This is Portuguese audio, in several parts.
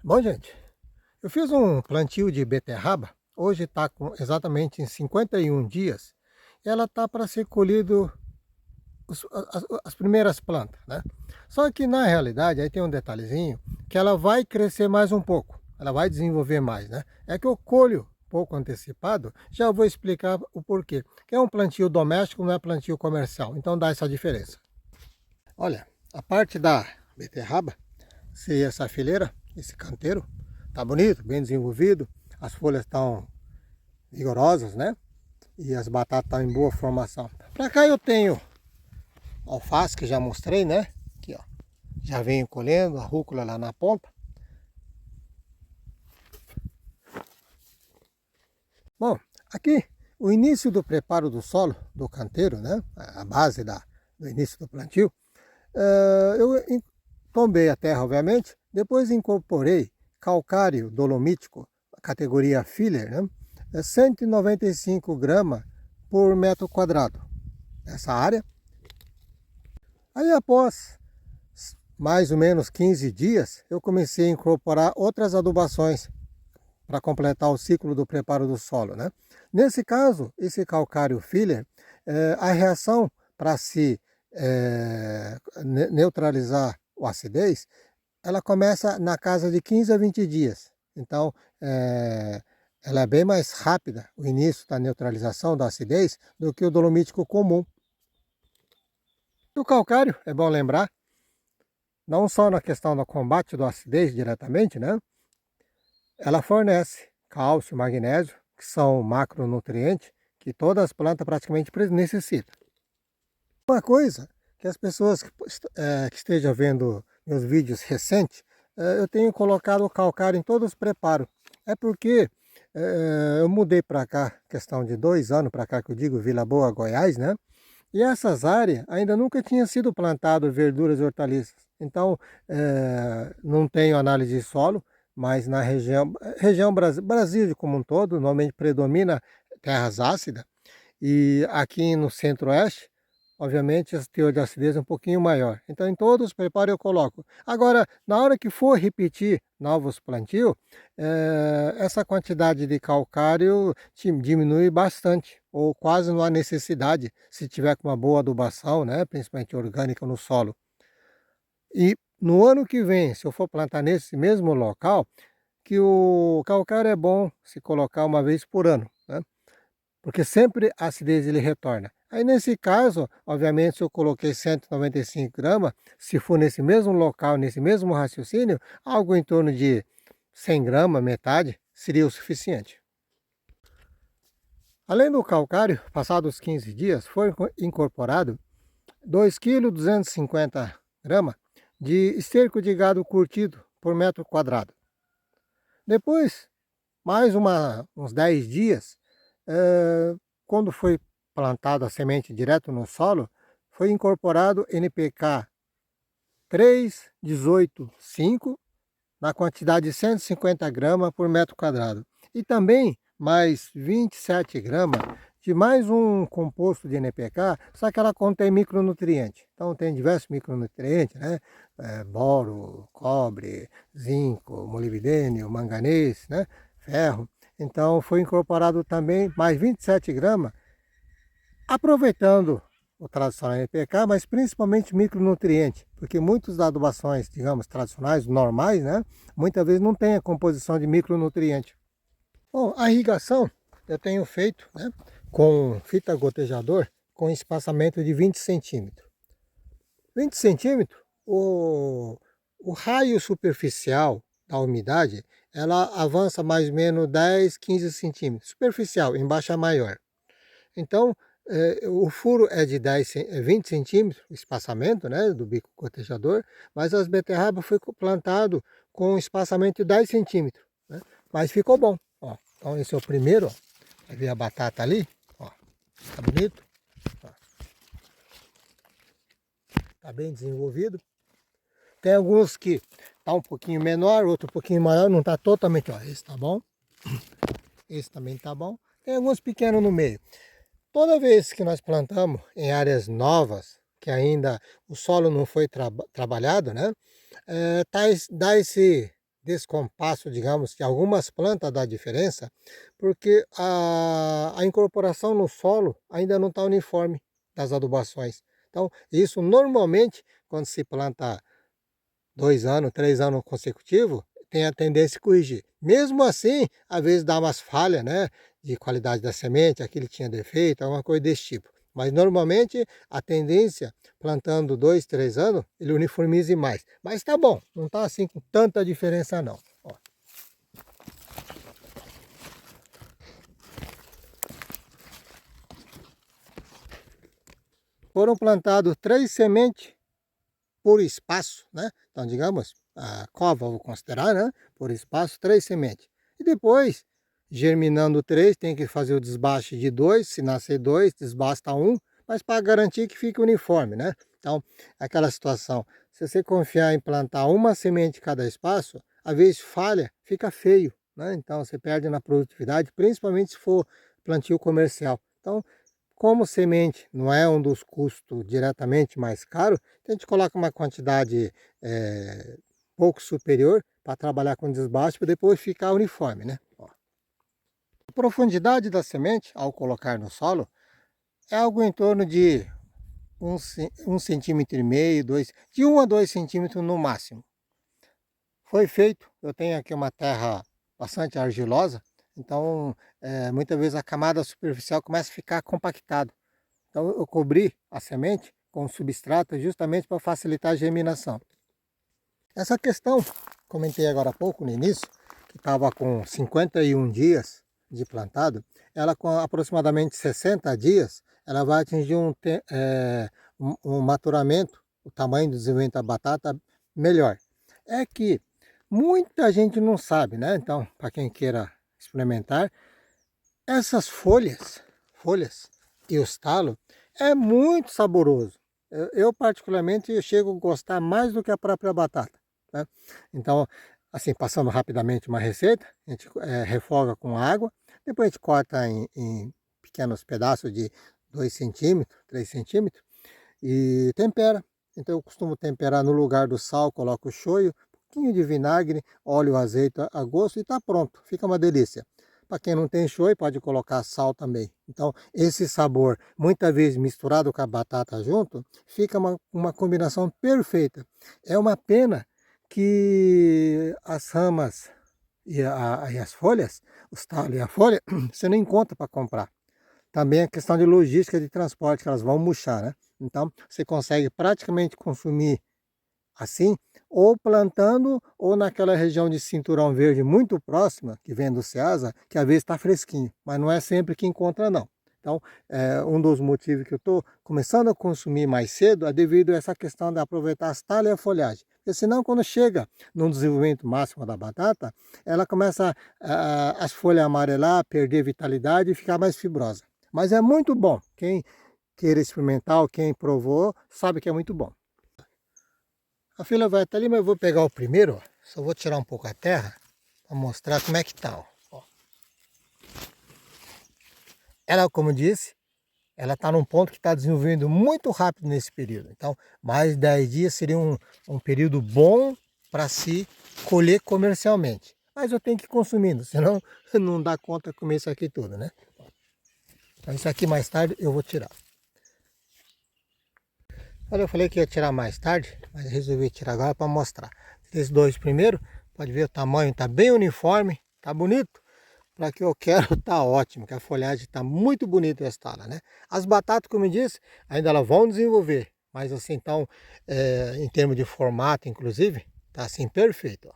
Bom, gente, eu fiz um plantio de beterraba, hoje está exatamente em 51 dias, e ela está para ser colhido as primeiras plantas, né? Só que na realidade, aí tem um detalhezinho, que ela vai crescer mais um pouco, ela vai desenvolver mais, né? É que eu colho pouco antecipado, já vou explicar o porquê. Que é um plantio doméstico, não é plantio comercial, então dá essa diferença. Olha, a parte da beterraba, seria essa fileira, esse canteiro, tá bonito, bem desenvolvido, as folhas estão vigorosas, né? E as batatas estão em boa formação. Para cá eu tenho alface, que já mostrei, né? Aqui, ó, já venho colhendo, a rúcula lá na ponta. Bom, aqui o início do preparo do solo, do canteiro, né? A base do início do plantio. Eu tombei a terra, obviamente, depois incorporei calcário dolomítico, categoria filler, né? 195 gramas por metro quadrado, essa área. Aí após mais ou menos 15 dias, eu comecei a incorporar outras adubações para completar o ciclo do preparo do solo, né? Nesse caso, esse calcário filler, a reação para se neutralizar a acidez, ela começa na casa de 15 a 20 dias. Então, ela é bem mais rápida, o início da neutralização da acidez, do que o dolomítico comum. E o calcário, é bom lembrar, não só na questão do combate da acidez diretamente, né? Ela fornece cálcio, magnésio, que são macronutrientes que todas as plantas praticamente necessitam. Uma coisa que as pessoas que estejam vendo meus vídeos recentes, eu tenho colocado o calcário em todos os preparos. É porque eu mudei para cá, questão de 2 anos para cá, que eu digo Vila Boa, Goiás, né? E essas áreas ainda nunca tinham sido plantado verduras e hortaliças. Então, não tenho análise de solo, mas na região Brasil como um todo, normalmente predomina terras ácidas. E aqui no centro-oeste, obviamente, esse teor de acidez é um pouquinho maior. Então, em todos os preparos eu coloco. Agora, na hora que for repetir novos plantios, essa quantidade de calcário diminui bastante, ou quase não há necessidade, se tiver com uma boa adubação, né, principalmente orgânica no solo. E no ano que vem, se eu for plantar nesse mesmo local, que o calcário é bom se colocar uma vez por ano, né? Porque sempre a acidez ele retorna. Aí nesse caso, obviamente, se eu coloquei 195 gramas, se for nesse mesmo local, nesse mesmo raciocínio, algo em torno de 100 gramas, metade, seria o suficiente. Além do calcário, passados 15 dias, foi incorporado 2,250 kg de esterco de gado curtido por metro quadrado. Depois, mais uns 10 dias, quando foi plantada a semente direto no solo, foi incorporado NPK 3,18,5 na quantidade de 150 gramas por metro quadrado. E também mais 27 gramas de mais um composto de NPK, só que ela contém micronutrientes. Então tem diversos micronutrientes, né? Boro, cobre, zinco, molibdênio, manganês, né? Ferro. Então foi incorporado também mais 27 gramas, aproveitando o tradicional NPK, mas principalmente micronutrientes, porque muitas das adubações, digamos, tradicionais, normais, né, muitas vezes não tem a composição de micronutrientes. Bom, a irrigação eu tenho feito, né, com fita gotejador com espaçamento de 20 centímetros. 20 centímetros, o raio superficial da umidade, ela avança mais ou menos 10, 15 centímetros. Superficial, embaixo é maior. Então, o furo é de 20 centímetros, o espaçamento, né, do bico gotejador, mas as beterrabas foi plantado com um espaçamento de 10 centímetros, né? Mas ficou bom. Ó. Então esse é o primeiro, ó. Vai ver a batata ali, ó. Tá bonito? Ó. Tá bem desenvolvido. Tem alguns que tá um pouquinho menor, outro um pouquinho maior, não tá totalmente, ó. Esse tá bom. Esse também tá bom. Tem alguns pequenos no meio. Toda vez que nós plantamos em áreas novas, que ainda o solo não foi trabalhado, né? Dá esse descompasso, digamos, que algumas plantas dá diferença, porque a incorporação no solo ainda não está uniforme das adubações. Então, isso normalmente, quando se planta 2 anos, 3 anos consecutivos, tem a tendência a corrigir. Mesmo assim, às vezes dá umas falhas, né, de qualidade da semente, aquele tinha defeito, alguma coisa desse tipo. Mas normalmente a tendência, plantando 2, 3 anos, ele uniformize mais. Mas tá bom, não tá assim com tanta diferença não. Ó. Foram plantados 3 sementes por espaço, né? Então, digamos, a cova, vou considerar, né? Por espaço, 3 sementes. E depois, germinando 3, tem que fazer o desbaste de 2, se nascer 2, desbasta 1, mas para garantir que fique uniforme, né? Então, aquela situação, se você confiar em plantar uma semente em cada espaço, às vezes falha, fica feio, né? Então, você perde na produtividade, principalmente se for plantio comercial. Então, como semente não é um dos custos diretamente mais caro, então a gente coloca uma quantidade pouco superior para trabalhar com desbaste para depois ficar uniforme, né? Ó. A profundidade da semente, ao colocar no solo, é algo em torno de 1,5 cm, de 1 a 2 cm no máximo. Foi feito, eu tenho aqui uma terra bastante argilosa, então muitas vezes a camada superficial começa a ficar compactada. Então eu cobri a semente com substrato justamente para facilitar a germinação. Essa questão, comentei agora há pouco no início, que estava com 51 dias de plantado, ela com aproximadamente 60 dias, ela vai atingir um maturamento, o tamanho do desenvolvimento da batata melhor. É que muita gente não sabe, né? Então, para quem queira experimentar, essas folhas e os talos é muito saboroso. Eu particularmente eu chego a gostar mais do que a própria batata, né? Então, assim, passando rapidamente uma receita, a gente refoga com água, depois a gente corta em pequenos pedaços de 2 centímetros, 3 centímetros e tempera. Então eu costumo temperar no lugar do sal, coloco o shoyu, um pouquinho de vinagre, óleo, azeite a gosto e está pronto, fica uma delícia. Para quem não tem shoyu, pode colocar sal também. Então, esse sabor, muitas vezes misturado com a batata junto, fica uma combinação perfeita. É uma pena que as ramas e as folhas, os talos e a folha, você não encontra para comprar. Também a questão de logística de transporte, que elas vão murchar, né? Então, você consegue praticamente consumir assim, ou plantando, ou naquela região de cinturão verde muito próxima, que vem do Ceasa, que às vezes está fresquinho, mas não é sempre que encontra não. Então, um dos motivos que eu estou começando a consumir mais cedo é devido a essa questão de aproveitar as talhas e a folhagem. Porque senão, quando chega no desenvolvimento máximo da batata, ela começa as folhas a amarelar, perder vitalidade e ficar mais fibrosa. Mas é muito bom. Quem queira experimentar ou quem provou, sabe que é muito bom. A fila vai até ali, mas eu vou pegar o primeiro, ó. Só vou tirar um pouco a terra para mostrar como é que tá, ó. Ela, como eu disse, ela está num ponto que está desenvolvendo muito rápido nesse período. Então, mais 10 dias seria um período bom para se colher comercialmente. Mas eu tenho que ir consumindo, senão não dá conta de comer isso aqui tudo, né? Então, isso aqui mais tarde eu vou tirar. Olha, eu falei que ia tirar mais tarde, mas resolvi tirar agora para mostrar. Esses dois primeiro, pode ver o tamanho, está bem uniforme, está bonito. Para que eu quero, está ótimo, que a folhagem está muito bonita essa tala, né? As batatas, como eu disse, ainda elas vão desenvolver, mas assim, então, em termos de formato, inclusive, está assim perfeito, ó.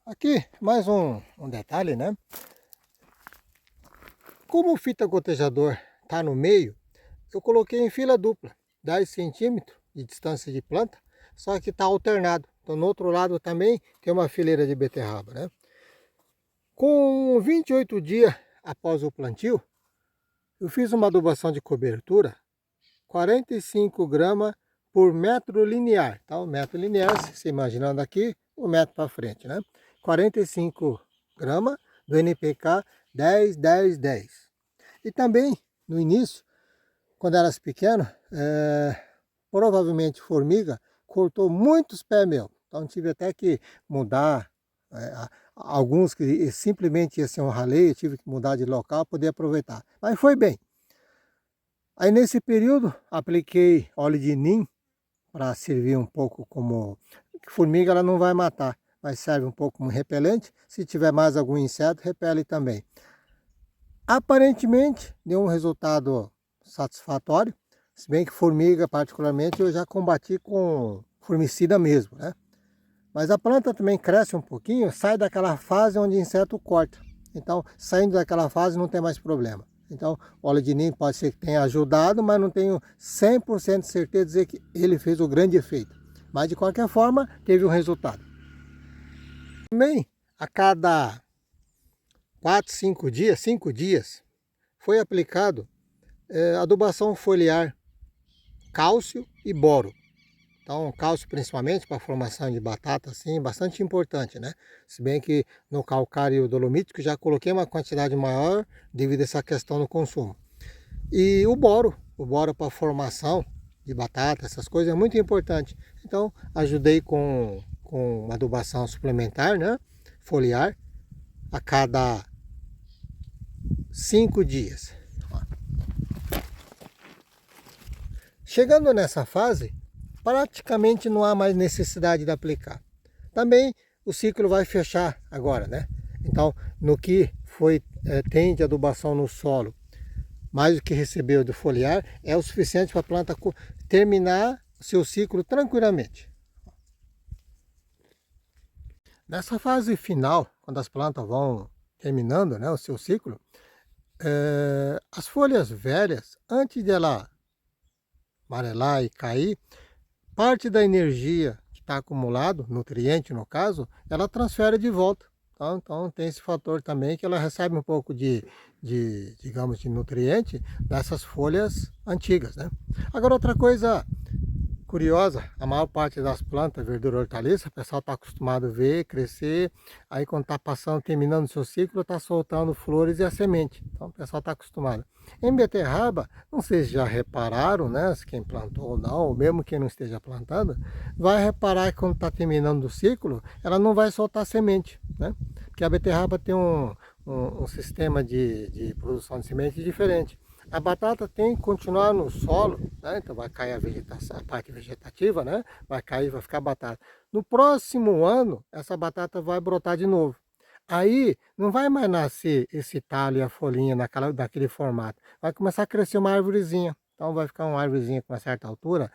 Aqui, mais um detalhe, né? Como o fita gotejador está no meio, eu coloquei em fila dupla, 10 centímetros de distância de planta, só que está alternado. Então no outro lado também tem uma fileira de beterraba, né? Com 28 dias após o plantio, eu fiz uma adubação de cobertura, 45 gramas por metro linear. Tá? O metro linear, você imaginando aqui, um metro para frente, né? 45 gramas do NPK 10, 10, 10. E também, no início, quando elas pequenas, provavelmente formiga, cortou muitos pés meu. Então tive até que mudar, alguns que simplesmente ia ser um raleio, eu tive que mudar de local para poder aproveitar. Mas foi bem. Aí nesse período apliquei óleo de nim para servir um pouco como... Formiga ela não vai matar, mas serve um pouco como repelente. Se tiver mais algum inseto, repele também. Aparentemente deu um resultado satisfatório, se bem que formiga particularmente eu já combati com formicida mesmo, né? Mas a planta também cresce um pouquinho, sai daquela fase onde o inseto corta. Então, saindo daquela fase não tem mais problema. Então, o óleo de nim pode ser que tenha ajudado, mas não tenho 100% de certeza de dizer que ele fez o grande efeito. Mas de qualquer forma, teve um resultado. Também, a cada 5 dias, foi aplicado adubação foliar, cálcio e boro. Então, cálcio principalmente para a formação de batata, assim, bastante importante, né? Se bem que no calcário dolomítico já coloquei uma quantidade maior devido a essa questão do consumo. E o boro para a formação de batata, essas coisas é muito importante. Então, ajudei com uma adubação suplementar, né? Foliar, a cada 5 dias. Chegando nessa fase, praticamente não há mais necessidade de aplicar. Também o ciclo vai fechar agora, né? Então, no que tem de adubação no solo, mais do que recebeu de foliar, é o suficiente para a planta terminar o seu ciclo tranquilamente. Nessa fase final, quando as plantas vão terminando, né, o seu ciclo, as folhas velhas, antes de ela amarelar e cair, parte da energia que está acumulado, nutriente no caso, ela transfere de volta. Então tem esse fator também que ela recebe um pouco digamos, de nutriente dessas folhas antigas, né? Agora outra coisa curiosa, a maior parte das plantas, verdura, hortaliça, o pessoal está acostumado a ver crescer, aí quando está passando, terminando o seu ciclo, está soltando flores e a semente. Então o pessoal está acostumado. Em beterraba, não sei se já repararam, né, se quem plantou ou não, ou mesmo quem não esteja plantando, vai reparar que quando está terminando o ciclo, ela não vai soltar semente, né? Porque a beterraba tem um sistema de produção de semente diferente. A batata tem que continuar no solo, né? Então vai cair a vegetação, a parte vegetativa, né? Vai cair, vai ficar batata. No próximo ano, essa batata vai brotar de novo. Aí não vai mais nascer esse talho e a folhinha daquele formato. Vai começar a crescer uma árvorezinha. Então vai ficar uma árvorezinha com uma certa altura,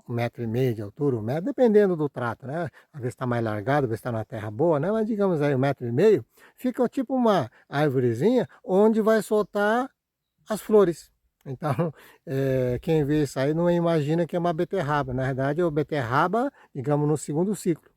1,5 m de altura, 1 m, dependendo do trato, né? Às vezes está mais largado, às vezes está na terra boa, né? Mas digamos aí 1,5 m, fica tipo uma árvorezinha onde vai soltar as flores. Então, quem vê isso aí não imagina que é uma beterraba. Na verdade, é uma beterraba, digamos, no segundo ciclo.